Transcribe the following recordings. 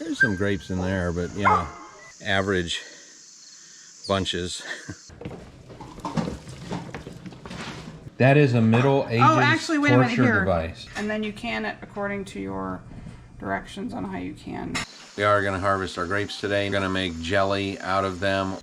There's some grapes in there, but you know, average bunches. That is a Middle Ages torture device. And then you can it according to your directions on how you can. We are going to harvest our grapes today. We're going to make jelly out of them.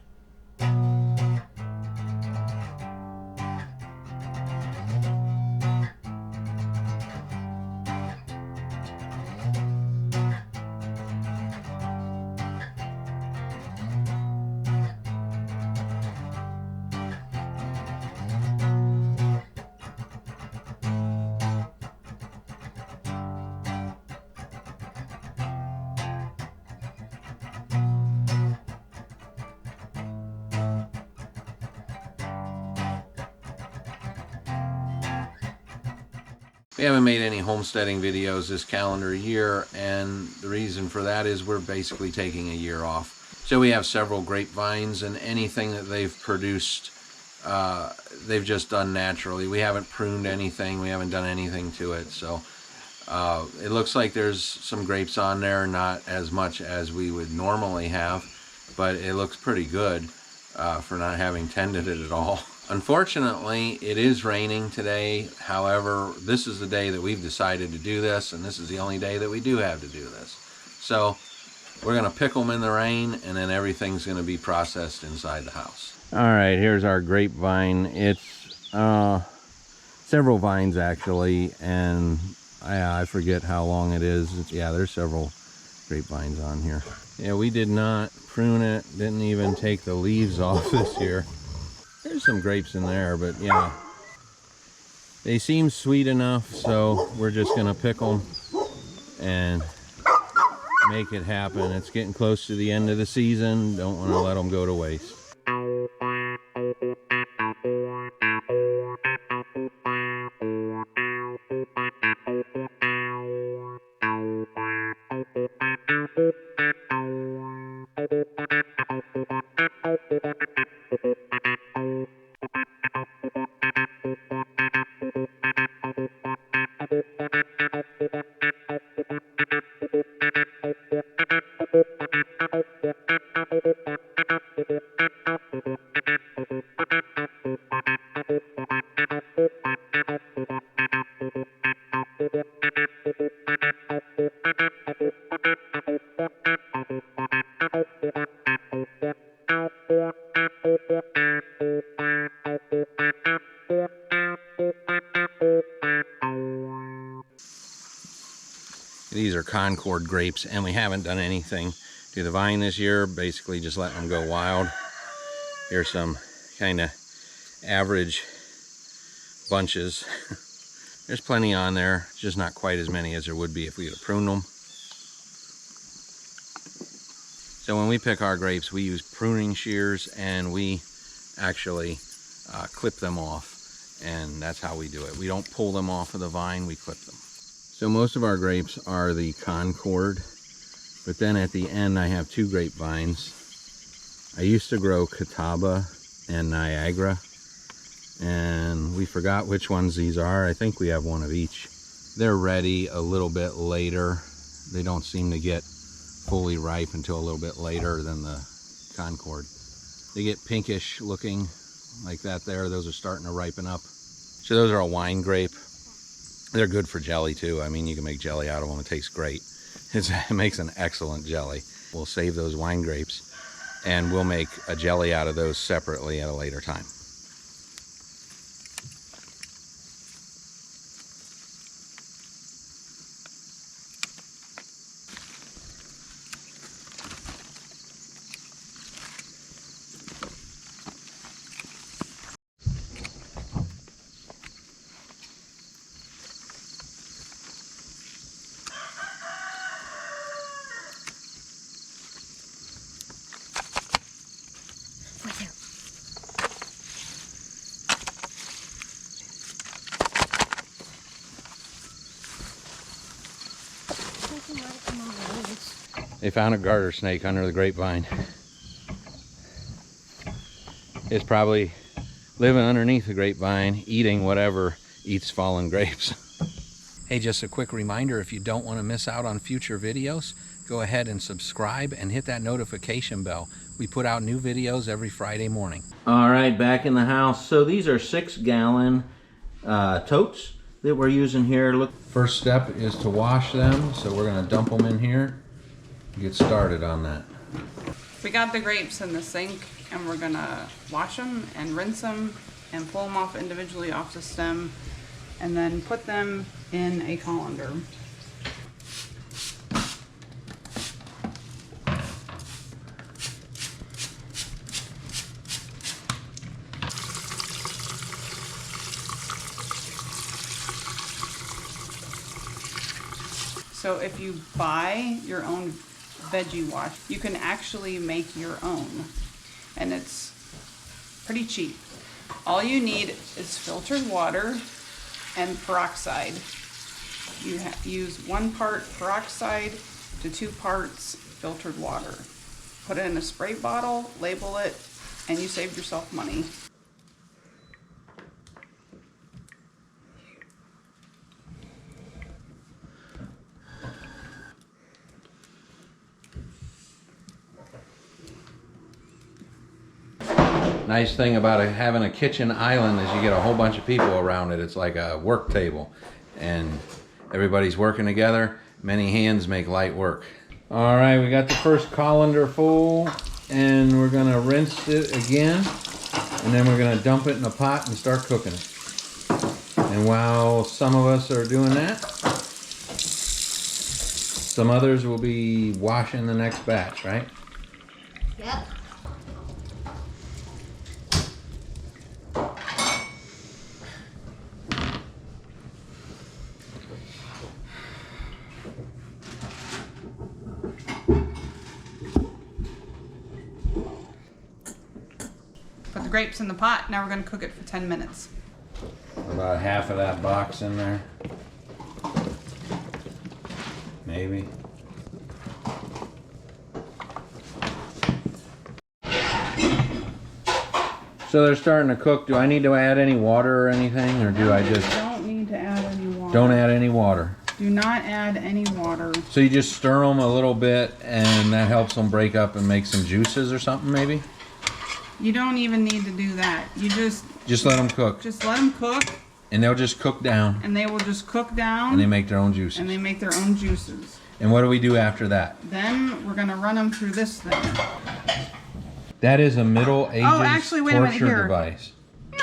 We haven't made any homesteading videos this calendar year, and the reason for that is we're basically taking a year off. So we have several grapevines, and anything that they've produced, they've just done naturally. We haven't pruned anything, we haven't done anything to it. So it looks like there's some grapes on there, not as much as we would normally have, but it looks pretty good for not having tended it at all. Unfortunately, it is raining today. However, this is the day that we've decided to do this, and this is the only day that we do have to do this. So we're going to pick them in the rain, and then everything's going to be processed inside the house. All right, here's our grapevine. It's several vines actually, and I forget how long it is. Yeah, there's several grapevines on here. Yeah, we did not prune it, didn't even take the leaves off this year. There's some grapes in there, but yeah, they seem sweet enough, so we're just gonna pick them and make it happen. It's getting close to the end of the season. Don't want to let them go to waste. These are Concord grapes, and we haven't done anything to the vine this year, basically just letting them go wild. Here's some kind of average bunches. There's plenty on there, just not quite as many as there would be if we had pruned them. So when we pick our grapes, we use pruning shears, and we actually clip them off, and that's how we do it. We don't pull them off of the vine, we clip them. So most of our grapes are the Concord, but then at the end I have two grapevines. I used to grow Catawba and Niagara, and we forgot which ones these are. I think we have one of each. They're ready a little bit later. They don't seem to get fully ripe until a little bit later than the Concord. They get pinkish looking like that there. Those are starting to ripen up. So those are a wine grape. They're good for jelly too. I mean, you can make jelly out of them. It tastes great. It makes an excellent jelly. We'll save those wine grapes, and we'll make a jelly out of those separately at a later time. They found a garter snake under the grapevine. It's probably living underneath the grapevine, eating whatever eats fallen grapes. Hey, just a quick reminder, if you don't want to miss out on future videos, go ahead and subscribe and hit that notification bell. We put out new videos every Friday morning. All right, back in the house. So these are 6-gallon totes that we're using here. Look, first step is to wash them. So we're gonna dump them in here. Get started on that. We got the grapes in the sink, and we're gonna wash them and rinse them and pull them off individually off the stem, and then put them in a colander. So if you buy your own veggie wash, you can actually make your own, and it's pretty cheap. All you need is filtered water and peroxide. You use 1 part peroxide to 2 parts filtered water. Put it in a spray bottle, label it, and you saved yourself money. Nice thing about having a kitchen island is you get a whole bunch of people around it. It's like a work table, and everybody's working together. Many hands make light work. All right, we got the first colander full, and we're gonna rinse it again, and then we're gonna dump it in a pot and start cooking it. And while some of us are doing that, some others will be washing the next batch, right? Yep. Put the grapes in the pot. Now we're gonna cook it for 10 minutes. About half of that box in there. Maybe. So they're starting to cook. Do I need to add any water or anything, or do I just... You don't need to add any water. Don't add any water. Do not add any water. So you just stir them a little bit, and that helps them break up and make some juices or something, maybe? You don't even need to do that. You just let them cook. Just let them cook. And they'll just cook down. And they will just cook down. And they make their own juices. And they make their own juices. And what do we do after that? Then we're going to run them through this thing. That is a Middle Ages torture device.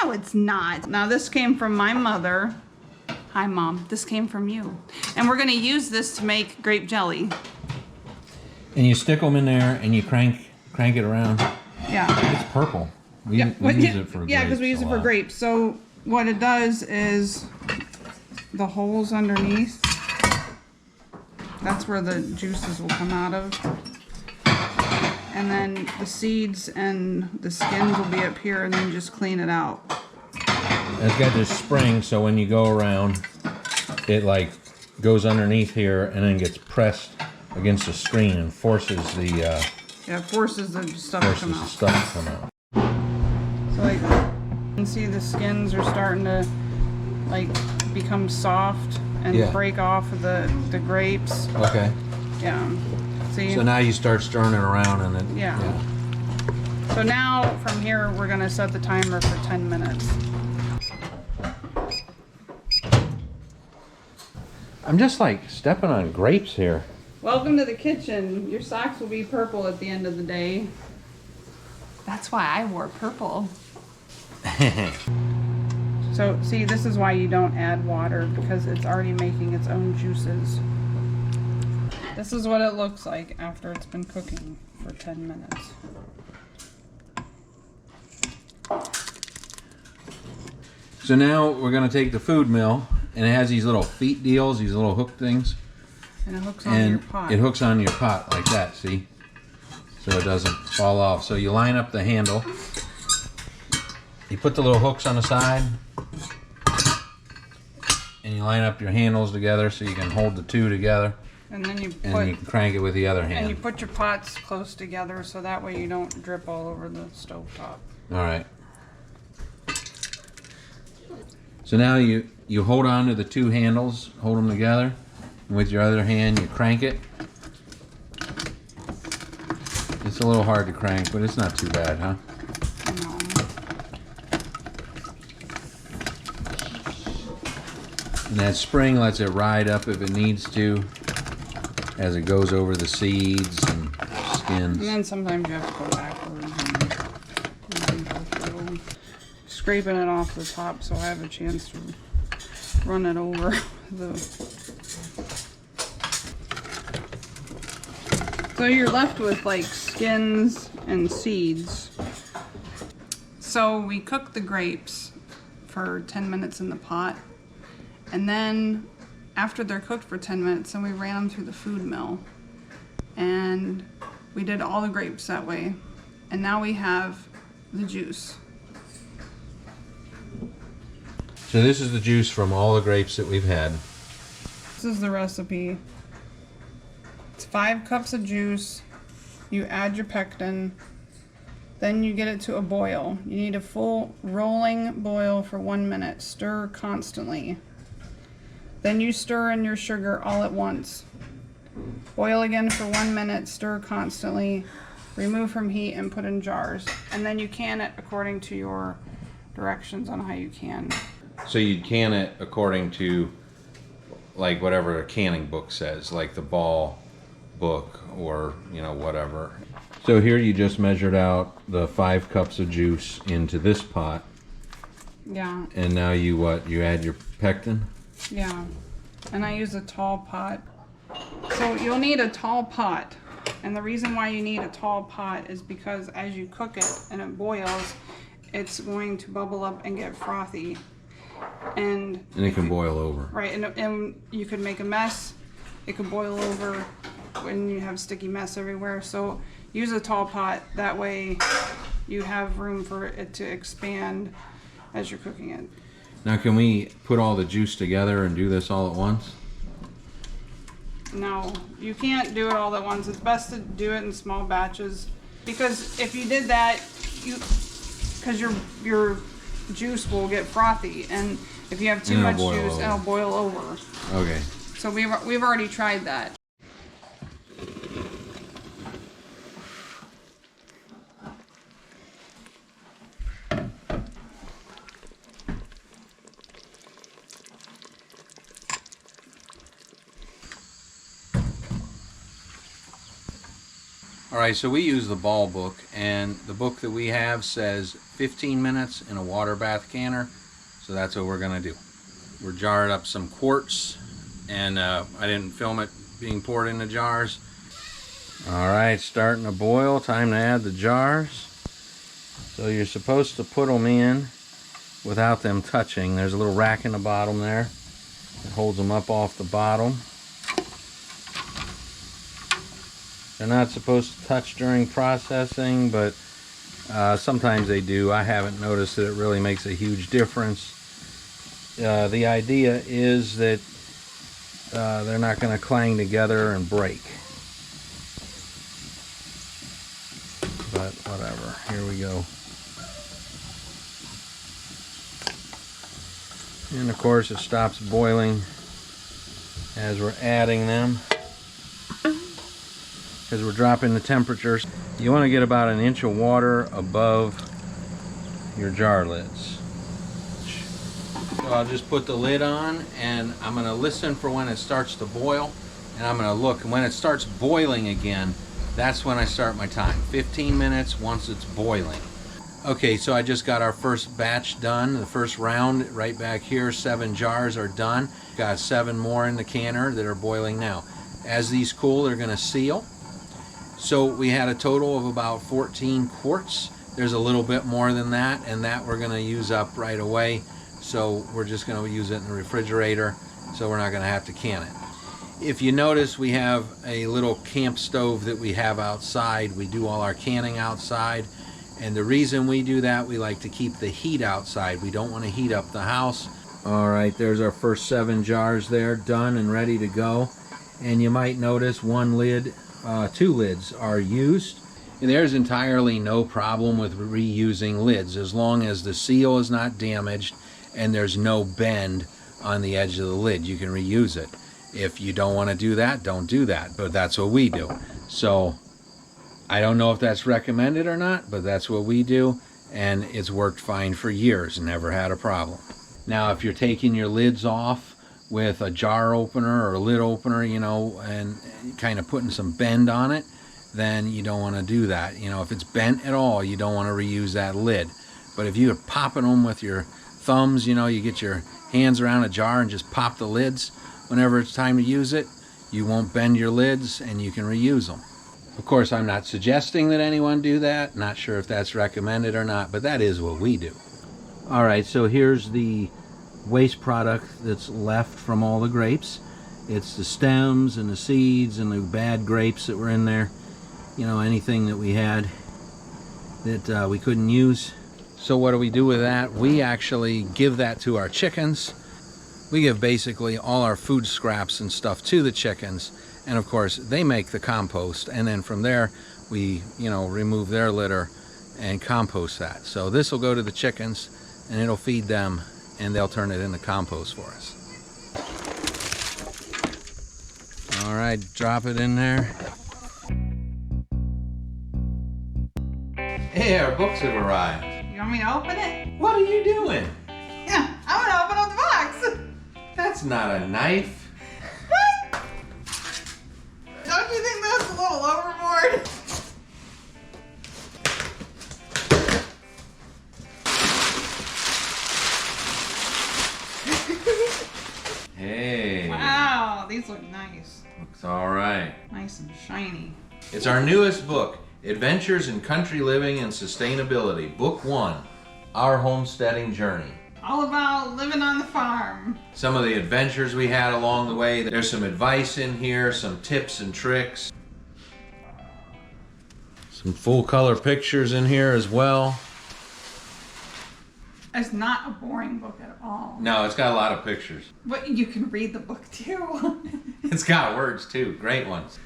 No, it's not. Now, this came from my mother. Hi, Mom. This came from you. And we're going to use this to make grape jelly. And you stick them in there, and you crank it around. Yeah. It's purple. We use it for grapes. Yeah, because we use it for grapes. So what it does is the holes underneath, that's where the juices will come out of. And then the seeds and the skins will be up here, and then just clean it out. It's got this spring, so when you go around, it like goes underneath here and then gets pressed against the screen and forces the yeah, forces the stuff to come out. So like, you can see the skins are starting to like become soft and break off of the grapes. Okay. Yeah. See? So now you start stirring it around, and then yeah. So now from here we're gonna set the timer for 10 minutes. I'm just like stepping on grapes here. Welcome to the kitchen. Your socks will be purple at the end of the day. That's why I wore purple. So see, this is why you don't add water, because it's already making its own juices. This is what it looks like after it's been cooking for 10 minutes. So now we're going to take the food mill, and it has these little feet deals, these little hook things. And it hooks on your pot. It hooks on your pot like that, see? So it doesn't fall off. So you line up the handle. You put the little hooks on the side. And you line up your handles together so you can hold the two together. And then you can crank it with the other hand. And you put your pots close together so that way you don't drip all over the stove top. All right. So now you hold on to the two handles, hold them together, and with your other hand you crank it, It's a little hard to crank, but it's not too bad, huh? No. And that spring lets it ride up if it needs to as it goes over the seeds and skins. And then sometimes you have to go backwards and go through. Scraping it off the top so I have a chance to run it over the... So you're left with like skins and seeds. So we cooked the grapes for 10 minutes in the pot. And then after they're cooked for 10 minutes, then we ran them through the food mill. And we did all the grapes that way. And now we have the juice. So this is the juice from all the grapes that we've had. This is the recipe. It's 5 cups of juice. You add your pectin. Then you get it to a boil. You need a full rolling boil for 1 minute. Stir constantly. Then you stir in your sugar all at once. Boil again for 1 minute, stir constantly, remove from heat and put in jars. And then you can it according to your directions on how you can. So you'd can it according to like whatever a canning book says, like the Ball book or, you know, whatever. So here you just measured out the 5 cups of juice into this pot. Yeah. And now you what? You add your pectin? Yeah, and I use a tall pot. So you'll need a tall pot. And the reason why you need a tall pot is because as you cook it and it boils, it's going to bubble up and get frothy. And it can boil over. Right, and you could make a mess. It could boil over when you have sticky mess everywhere. So use a tall pot. That way you have room for it to expand as you're cooking it. Now can we put all the juice together and do this all at once? No, you can't do it all at once. It's best to do it in small batches, because if you did that, because your juice will get frothy, and if you have too much juice, it'll boil over. Okay. So we've already tried that. Alright, so we use the Ball book, and the book that we have says 15 minutes in a water bath canner, so that's what we're going to do. We're jarred up some quartz, and I didn't film it being poured into jars. Alright, starting to boil, time to add the jars. So you're supposed to put them in without them touching. There's a little rack in the bottom there that holds them up off the bottom. They're not supposed to touch during processing, but sometimes they do. I haven't noticed that it really makes a huge difference. The idea is that they're not going to clang together and break. But whatever, here we go. And of course it stops boiling as we're adding them, because we're dropping the temperatures. You want to get about 1 inch of water above your jar lids. So I'll just put the lid on, and I'm going to listen for when it starts to boil, and I'm going to look, and when it starts boiling again, that's when I start my time. 15 minutes once it's boiling. Okay, so I just got our first batch done, the first round right back here. 7 jars are done. Got 7 more in the canner that are boiling now. As these cool, they're going to seal. So we had a total of about 14 quarts. There's a little bit more than that, and that we're going to use up right away. So we're just going to use it in the refrigerator, so we're not going to have to can it. If you notice, we have a little camp stove that we have outside. We do all our canning outside, and the reason we do that, we like to keep the heat outside. We don't want to heat up the house. All right, there's our first 7 jars there, done and ready to go. And you might notice 1 lid, 2 lids are used. And there's entirely no problem with reusing lids as long as the seal is not damaged and there's no bend on the edge of the lid. You can reuse it. If you don't want to do that, don't do that. But that's what we do. So I don't know if that's recommended or not, but that's what we do, and it's worked fine for years, never had a problem. Now, if you're taking your lids off with a jar opener or a lid opener, you know, and kind of putting some bend on it, then you don't want to do that. You know, if it's bent at all, you don't want to reuse that lid. But if you're popping them with your thumbs, you know, you get your hands around a jar and just pop the lids whenever it's time to use it, you won't bend your lids and you can reuse them. Of course, I'm not suggesting that anyone do that. Not sure if that's recommended or not, but that is what we do. All right, so here's the waste product that's left from all the grapes. It's the stems and the seeds and the bad grapes that were in there. You know, anything that we had that we couldn't use. So what do we do with that? We actually give that to our chickens. We give basically all our food scraps and stuff to the chickens, and of course they make the compost, and then from there we, you know, remove their litter and compost that. So this will go to the chickens and it'll feed them, and they'll turn it into compost for us. All right, drop it in there. Hey, our books have arrived. You want me to open it? What are you doing? Yeah, I'm gonna open up the box. That's not a knife. Don't you think that's a little overboard? Hey. Wow, these look nice. Looks all right. Nice and shiny. It's our newest book, Adventures in Country Living and Sustainability, Book 1, Our Homesteading Journey. All about living on the farm. Some of the adventures we had along the way. There's some advice in here, some tips and tricks. Some full color pictures in here as well. It's not a boring book at all. No, it's got a lot of pictures. But you can read the book too. It's got words too, great ones.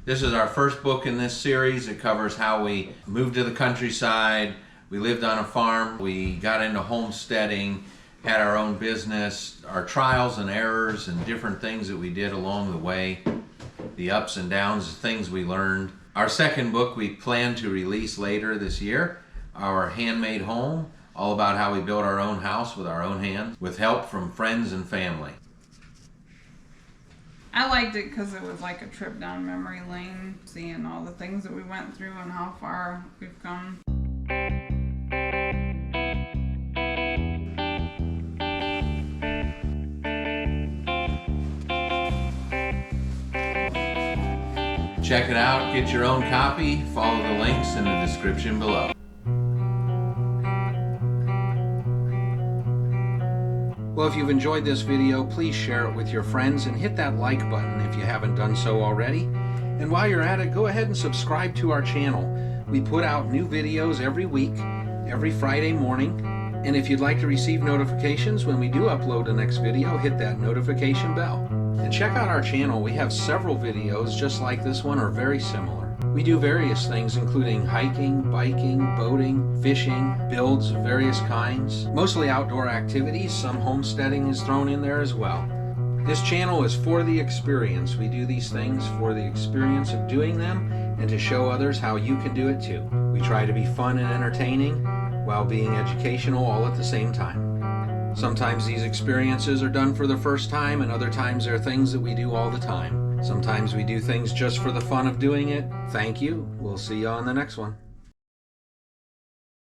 This is our first book in this series. It covers how we moved to the countryside. We lived on a farm. We got into homesteading, had our own business, our trials and errors and different things that we did along the way, the ups and downs, the things we learned. Our second book we plan to release later this year, Our Handmade Home, all about how we built our own house with our own hands, with help from friends and family. I liked it because it was like a trip down memory lane, seeing all the things that we went through and how far we've come. Check it out, get your own copy, follow the links in the description below. Well, if you've enjoyed this video, please share it with your friends and hit that like button if you haven't done so already. And while you're at it, go ahead and subscribe to our channel. We put out new videos every week, every Friday morning. And if you'd like to receive notifications when we do upload the next video, hit that notification bell. And check out our channel. We have several videos just like this one or very similar. We do various things including hiking, biking, boating, fishing, builds of various kinds, mostly outdoor activities. Some homesteading is thrown in there as well. This channel is for the experience. We do these things for the experience of doing them and to show others how you can do it too. We try to be fun and entertaining while being educational all at the same time. Sometimes these experiences are done for the first time, and other times they're things that we do all the time. Sometimes we do things just for the fun of doing it. Thank you. We'll see you on the next one.